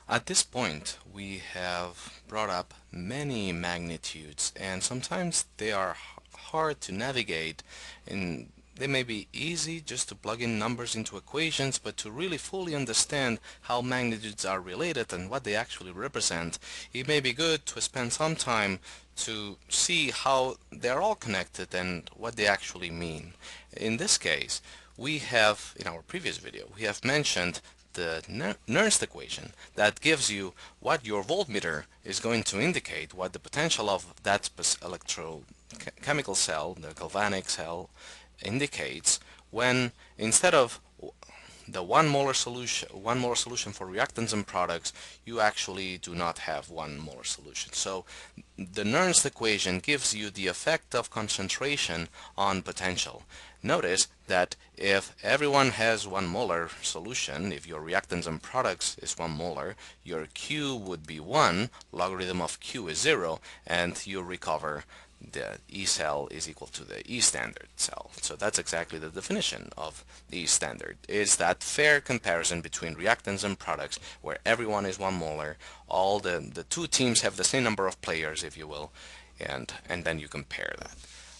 At this point, we have brought up many magnitudes, and sometimes they are hard to navigate, and they may be easy just to plug in numbers into equations, but to really fully understand how magnitudes are related and what they actually represent, it may be good to spend some time to see how they're all connected and what they actually mean. In this case, we have, in our previous video, we have mentioned the Nernst equation that gives you what your voltmeter is going to indicate, what the potential of that electrochemical cell, the galvanic cell, indicates when instead of the 1 molar solution for reactants and products, you actually do not have 1 molar solution. So the Nernst equation gives you the effect of concentration on potential. Notice that if everyone has 1 molar solution, if your reactants and products is 1 molar, your Q would be 1, logarithm of Q is 0, and you recover the E cell is equal to the E standard cell. So that's exactly the definition of the E standard, is that fair comparison between reactants and products where everyone is 1 molar, all the two teams have the same number of players, if you will, and then you compare that.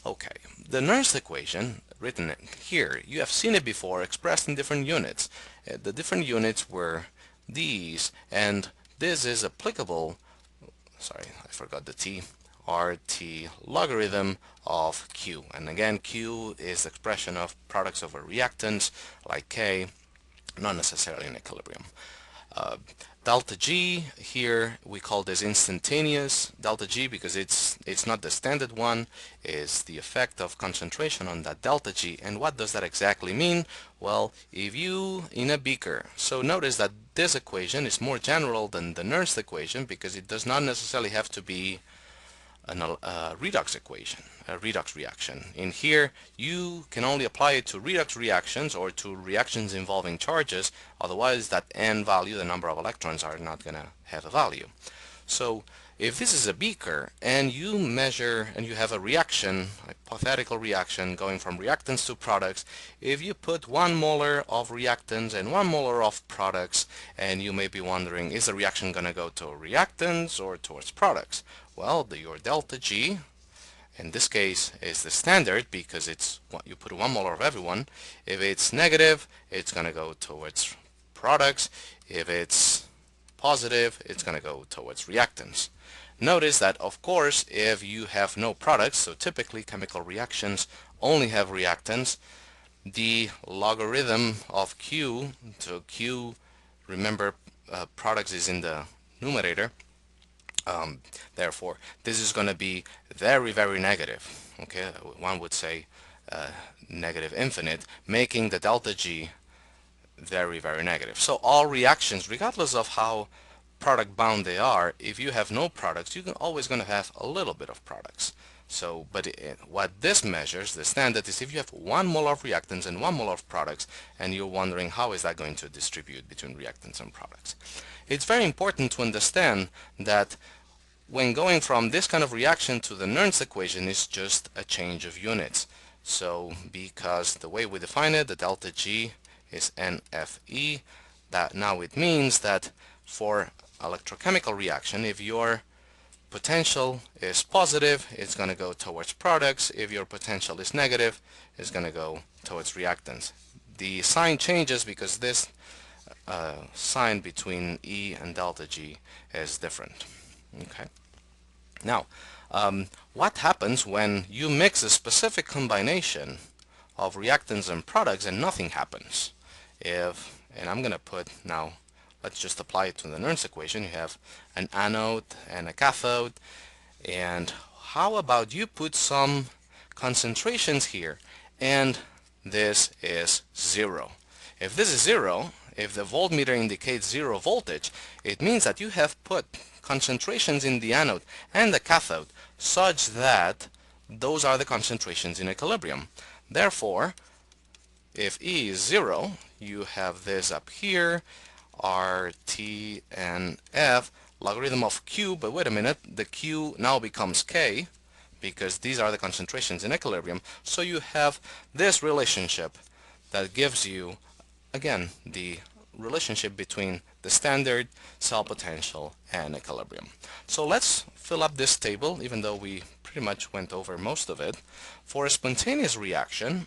Okay, the Nernst equation written here, you have seen it before expressed in different units. The different units were these, and this is applicable, sorry, I forgot the T, RT logarithm of Q. And again, Q is the expression of products over reactants, like K, not necessarily in equilibrium. Delta G, here we call this instantaneous delta G because it's not the standard one, is the effect of concentration on that delta G. And what does that exactly mean? Well, if you in a beaker, so notice that this equation is more general than the Nernst equation because it does not necessarily have to be a redox equation, a redox reaction. In here, you can only apply it to redox reactions or to reactions involving charges, otherwise that N value, the number of electrons, are not going to have a value. So if this is a beaker and you measure and you have a reaction, a hypothetical reaction going from reactants to products, if you put 1 molar of reactants and 1 molar of products, and you may be wondering, is the reaction going to go to reactants or towards products? Well, your delta G, in this case, is the standard because it's what you put 1 molar of everyone. If it's negative, it's going to go towards products. If it's positive, it's going to go towards reactants. Notice that, of course, if you have no products, so typically chemical reactions only have reactants, the logarithm of Q, so Q, remember, products is in the numerator, therefore, this is going to be very, very negative. Okay, one would say negative infinite, making the delta G very, very negative. So all reactions, regardless of how product bound they are, if you have no products, you're always going to have a little bit of products. So, but what this measures, the standard, is if you have 1 molar of reactants and 1 molar of products, and you're wondering how is that going to distribute between reactants and products. It's very important to understand that when going from this kind of reaction to the Nernst equation is just a change of units. So because the way we define it, the delta G is NFE, that now it means that for electrochemical reaction, if your potential is positive, it's going to go towards products. If your potential is negative, it's going to go towards reactants. The sign changes because this sign between E and delta G is different. Okay. Now, what happens when you mix a specific combination of reactants and products and nothing happens? And I'm going to put now, let's just apply it to the Nernst equation. You have an anode and a cathode. And how about you put some concentrations here and this is 0. If this is 0, if the voltmeter indicates 0 voltage, it means that you have put concentrations in the anode and the cathode such that those are the concentrations in equilibrium. Therefore, if E is 0, you have this up here, R, T, and F, logarithm of Q, but wait a minute, the Q now becomes K because these are the concentrations in equilibrium. So you have this relationship that gives you, again, the relationship between the standard, cell potential, and equilibrium. So let's fill up this table, even though we pretty much went over most of it. For a spontaneous reaction,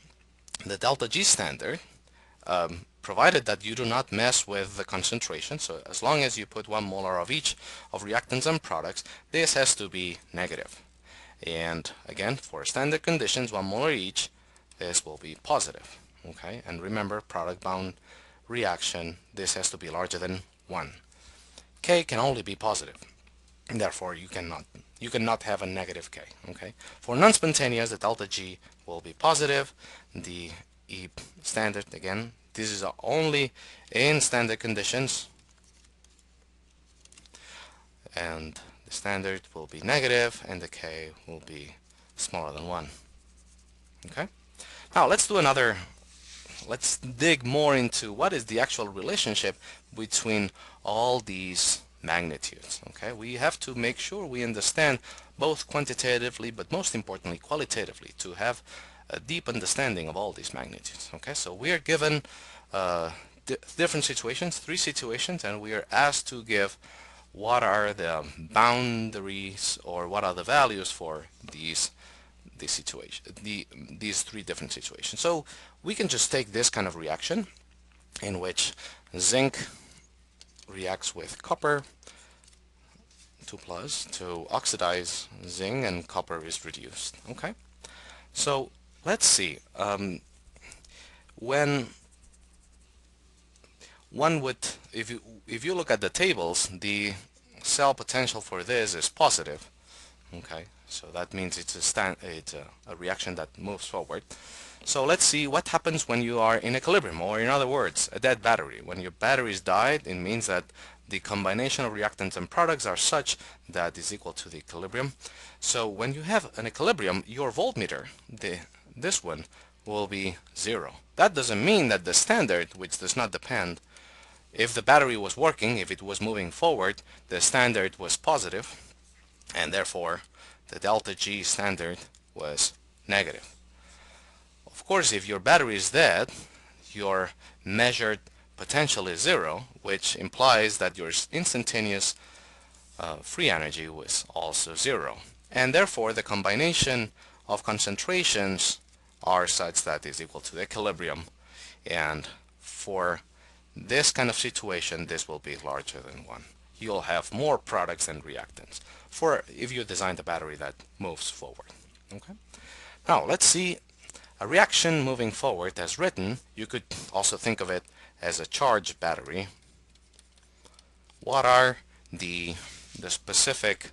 the delta G standard, provided that you do not mess with the concentration, so as long as you put 1 molar of each of reactants and products, this has to be negative. And again, for standard conditions, 1 molar each, this will be positive. Okay, and remember, product bound reaction, this has to be larger than 1. K can only be positive, and therefore you cannot have a negative K. Okay, for non-spontaneous, the delta G will be positive. The E standard, again, this is only in standard conditions, and the standard will be negative and the K will be smaller than 1. Okay, now let's dig more into what is the actual relationship between all these magnitudes. Okay, we have to make sure we understand both quantitatively but most importantly qualitatively to have a deep understanding of all these magnitudes. Okay, so we are given different situations, 3 situations, and we are asked to give what are the boundaries or what are the values for these these 3 different situations. So we can just take this kind of reaction in which zinc reacts with copper 2+ to oxidize zinc, and copper is reduced. Okay, so let's see, when one would, if you look at the tables, the cell potential for this is positive. Okay, so that means it's a reaction that moves forward. So let's see what happens when you are in equilibrium, or in other words, a dead battery. When your battery is died, it means that the combination of reactants and products are such that is equal to the equilibrium. So when you have an equilibrium, your voltmeter, this one, will be 0. That doesn't mean that the standard, which does not depend, if the battery was working, if it was moving forward, the standard was positive, and therefore the delta G standard was negative. Of course, if your battery is dead, your measured potential is 0, which implies that your instantaneous free energy was also 0. And therefore the combination of concentrations are such that is equal to the equilibrium, and for this kind of situation this will be larger than 1. You'll have more products than reactants for if you design the battery that moves forward. Okay, now let's see a reaction moving forward as written. You could also think of it as a charged battery. What are the specific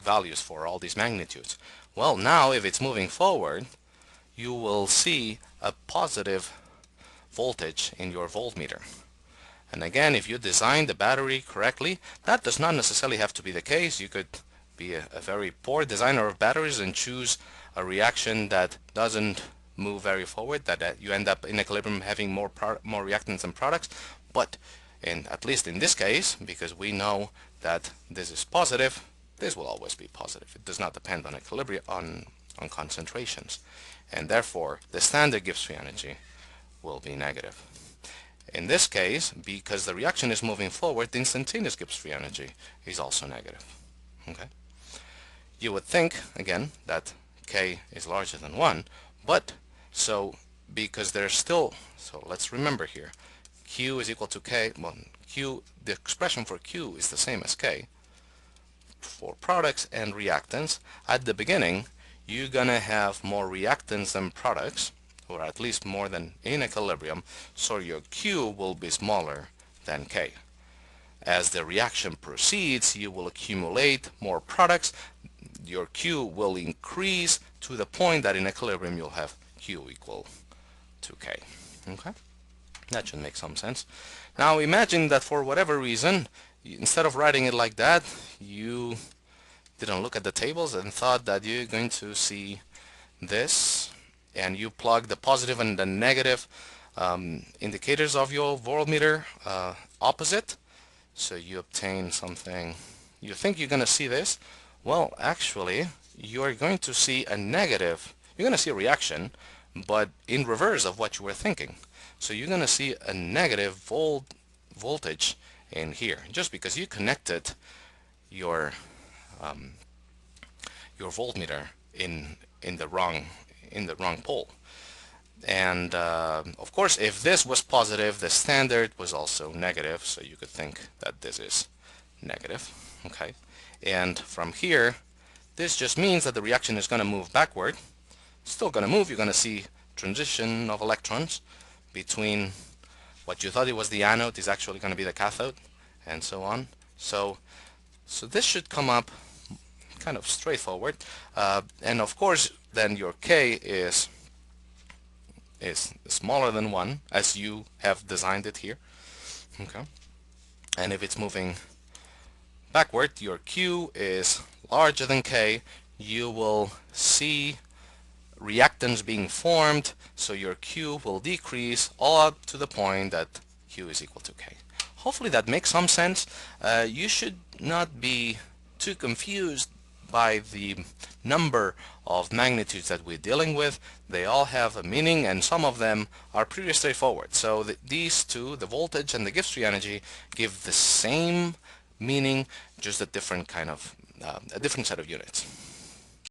values for all these magnitudes? Well, now if it's moving forward, you will see a positive voltage in your voltmeter. And again, if you design the battery correctly, that does not necessarily have to be the case. You could be a very poor designer of batteries and choose a reaction that doesn't move very forward, that you end up in equilibrium having more reactants and products. But at least in this case, because we know that this is positive, this will always be positive. It does not depend on equilibrium, on concentrations, and therefore the standard Gibbs free energy will be negative. In this case, because the reaction is moving forward, the instantaneous Gibbs free energy is also negative. Okay, you would think again that K is larger than 1, but so because there's still, so let's remember here, Q is equal to K. Well, Q, the expression for Q is the same as K for products and reactants. At the beginning, you're gonna have more reactants than products, or at least more than in equilibrium, so your Q will be smaller than K. As the reaction proceeds, you will accumulate more products. Your Q will increase to the point that in equilibrium you'll have Q equal to K. Okay, that should make some sense. Now imagine that for whatever reason, instead of writing it like that, you didn't look at the tables and thought that you're going to see this, and you plug the positive and the negative indicators of your voltmeter opposite, so you obtain something. You think you're going to see this. Well, actually you're going to see a negative, you're going to see a reaction, but in reverse of what you were thinking, So you're going to see a negative voltage in here, just because you connected your your voltmeter in the wrong pole. And of course, if this was positive, the standard was also negative, so you could think that this is negative. Okay, and from here, this just means that the reaction is going to move backward. Still going to move. You're going to see transition of electrons between what you thought it was the anode is actually going to be the cathode, and so on. So this should come up kind of straightforward. And of course, then your K is smaller than 1, as you have designed it here. Okay. And if it's moving backward, your Q is larger than K. You will see reactants being formed, so your Q will decrease all up to the point that Q is equal to K. Hopefully that makes some sense. You should not be too confused by the number of magnitudes that we're dealing with. They all have a meaning, and some of them are pretty straightforward. So these two, the voltage and the Gibbs free energy, give the same meaning, just a different kind of a different set of units.